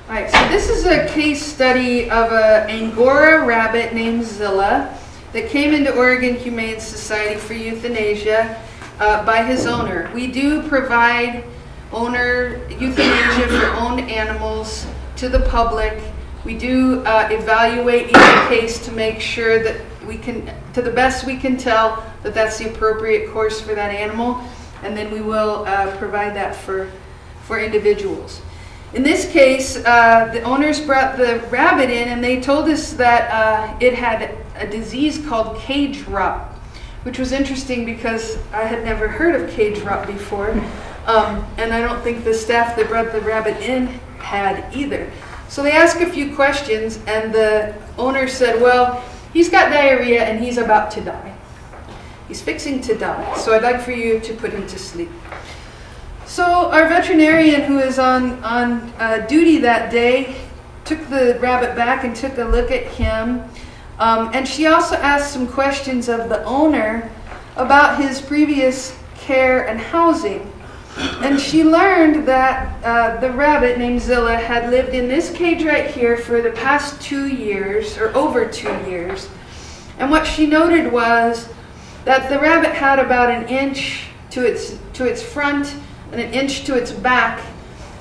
All right, so this is a case study of an Angora rabbit named Zilla that came into Oregon Humane Society for Euthanasia by his owner. We do provide owner euthanasia for owned animals to the public. We do evaluate each case to make sure that we can, to the best we can tell, that that's the appropriate course for that animal, and then we will provide that for individuals. In this case, the owners brought the rabbit in and they told us that it had a disease called cage rot, which was interesting because I had never heard of cage rot before, and I don't think the staff that brought the rabbit in had either. So they asked a few questions and the owner said, well, he's got diarrhea and he's about to die. He's fixing to die, so I'd like for you to put him to sleep. So our veterinarian who is on duty that day took the rabbit back and took a look at him. And she also asked some questions of the owner about his previous care and housing. And she learned that the rabbit named Zilla had lived in this cage right here for the past 2 years, or over 2 years. And what she noted was that the rabbit had about 1 inch to its front and 1 inch to its back,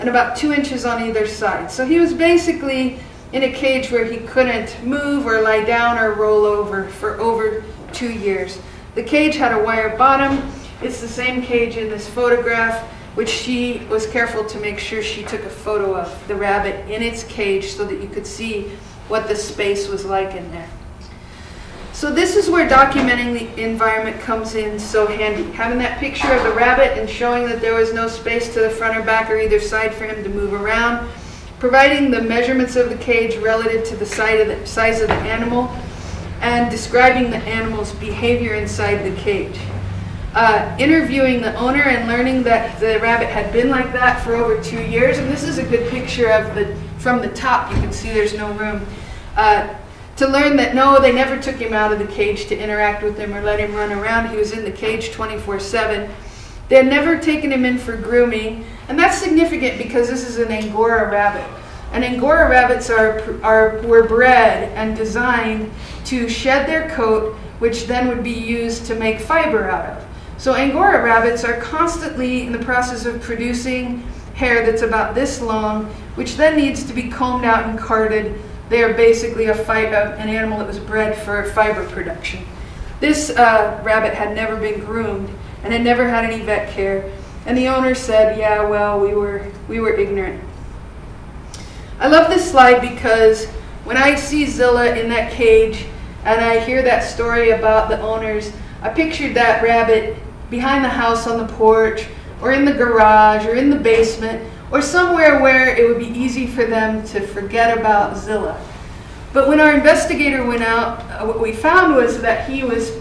and about 2 inches on either side. So he was basically in a cage where he couldn't move or lie down or roll over for over 2 years. The cage had a wire bottom. It's the same cage in this photograph, which she was careful to make sure she took a photo of the rabbit in its cage so that you could see what the space was like in there. So this is where documenting the environment comes in so handy. Having that picture of the rabbit and showing that there was no space to the front or back or either side for him to move around. Providing the measurements of the cage relative to the size of the animal. And describing the animal's behavior inside the cage. Interviewing the owner and learning that the rabbit had been like that for over 2 years. And this is a good picture of from the top. You can see there's no room. To learn that no, they never took him out of the cage to interact with him or let him run around. He was in the cage 24/7. They had never taken him in for grooming, and that's significant because this is an Angora rabbit. And Angora rabbits were bred and designed to shed their coat, which then would be used to make fiber out of. So Angora rabbits are constantly in the process of producing hair that's about this long, which then needs to be combed out and carded. They are basically an animal that was bred for fiber production. This rabbit had never been groomed and had never had any vet care. And the owner said, yeah, well, we were ignorant. I love this slide because when I see Zilla in that cage and I hear that story about the owners, I pictured that rabbit behind the house on the porch or in the garage or in the basement, or somewhere where it would be easy for them to forget about Zilla. But when our investigator went out, what we found was that he was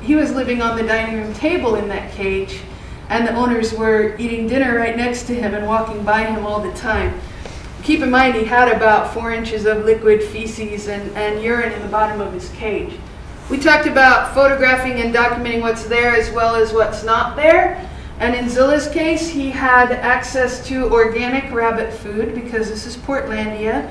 living on the dining room table in that cage, and the owners were eating dinner right next to him and walking by him all the time. Keep in mind, he had about 4 inches of liquid feces and urine in the bottom of his cage. We talked about photographing and documenting what's there as well as what's not there. And in Zilla's case, he had access to organic rabbit food because this is Portlandia.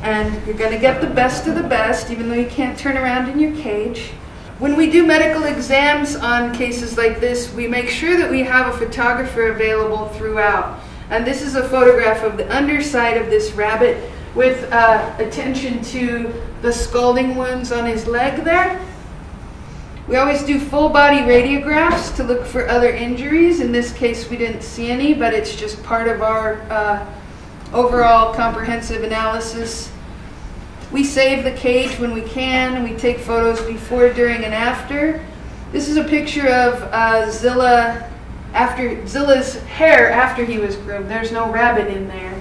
And you're going to get the best of the best, even though you can't turn around in your cage. When we do medical exams on cases like this, we make sure that we have a photographer available throughout. And this is a photograph of the underside of this rabbit with attention to the scalding wounds on his leg there. We always do full body radiographs to look for other injuries. In this case, we didn't see any, but it's just part of our overall comprehensive analysis. We save the cage when we can. We take photos before, during, and after. This is a picture of Zilla Zilla's hair after he was groomed. There's no rabbit in there.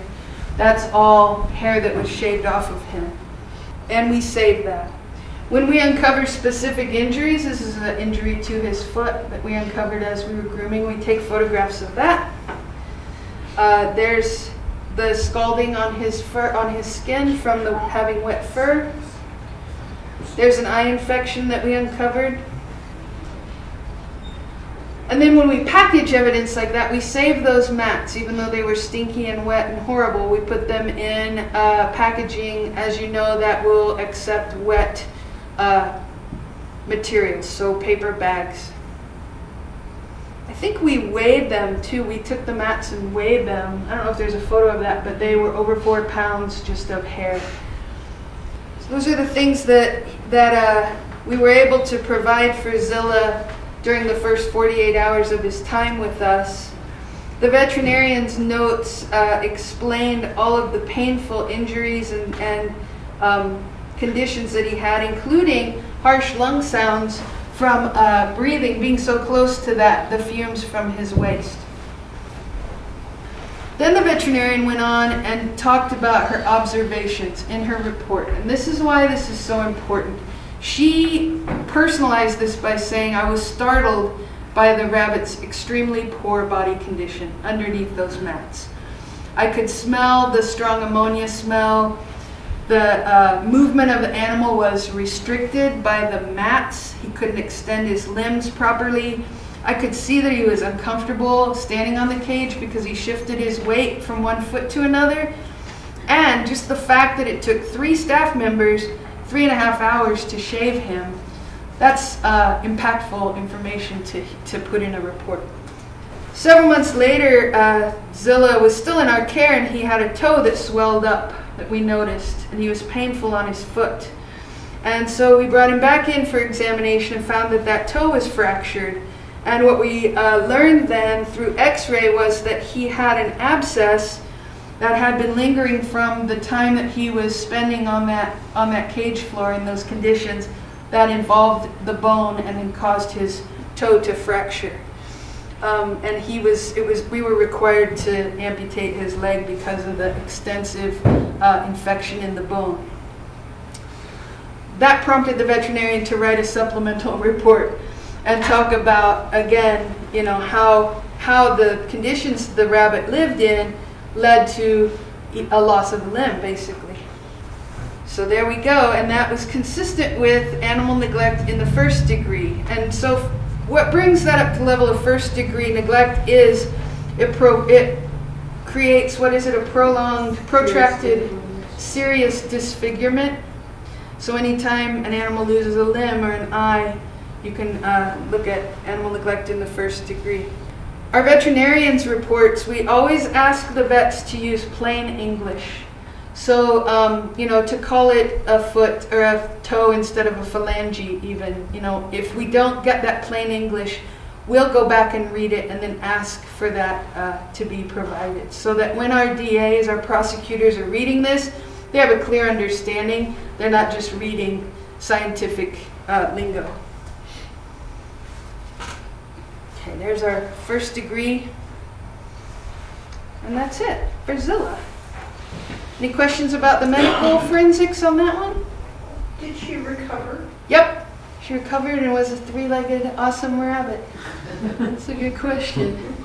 That's all hair that was shaved off of him. And we save that. When we uncover specific injuries, this is an injury to his foot that we uncovered as we were grooming. We take photographs of that. There's the scalding on his fur, on his skin from having wet fur. There's an eye infection that we uncovered. And then when we package evidence like that, we save those mats, even though they were stinky and wet and horrible. We put them in packaging, as you know, that will accept wet materials, so paper bags. I think we weighed them too. We took the mats and weighed them. I don't know if there's a photo of that, but they were over 4 pounds just of hair. So those are the things that we were able to provide for Zilla during the first 48 hours of his time with us. The veterinarian's notes explained all of the painful injuries and conditions that he had, including harsh lung sounds from breathing, being so close to the fumes from his waste. Then the veterinarian went on and talked about her observations in her report. And this is why this is so important. She personalized this by saying, I was startled by the rabbit's extremely poor body condition underneath those mats. I could smell the strong ammonia smell. The movement of the animal was restricted by the mats. He couldn't extend his limbs properly. I could see that he was uncomfortable standing on the cage because he shifted his weight from one foot to another. And just the fact that it took 3 staff members 3.5 hours to shave him, that's impactful information to put in a report. Several months later, Zilla was still in our care, and he had a toe that swelled up that we noticed, and he was painful on his foot. And so we brought him back in for examination and found that that toe was fractured. And what we learned then through x-ray was that he had an abscess that had been lingering from the time that he was spending on that cage floor in those conditions that involved the bone and then caused his toe to fracture. And we were required to amputate his leg because of the extensive infection in the bone. That prompted the veterinarian to write a supplemental report and talk about, again, you know, how the conditions the rabbit lived in led to a loss of a limb, basically. So there we go, and that was consistent with animal neglect in the 1st degree. And so what brings that up to level of 1st degree neglect is it creates, what is it, a prolonged, protracted, serious disfigurement. So anytime an animal loses a limb or an eye, you can look at animal neglect in the 1st degree. Our veterinarian's reports, we always ask the vets to use plain English. So, you know, to call it a foot or a toe instead of a phalange even, you know, if we don't get that plain English, we'll go back and read it and then ask for that to be provided. So that when our DAs, our prosecutors are reading this, they have a clear understanding. They're not just reading scientific lingo. Okay, there's our 1st degree. And that's it for Zilla. Any questions about the medical forensics on that one? Did she recover? Yep, she recovered and was a 3-legged awesome rabbit. That's a good question.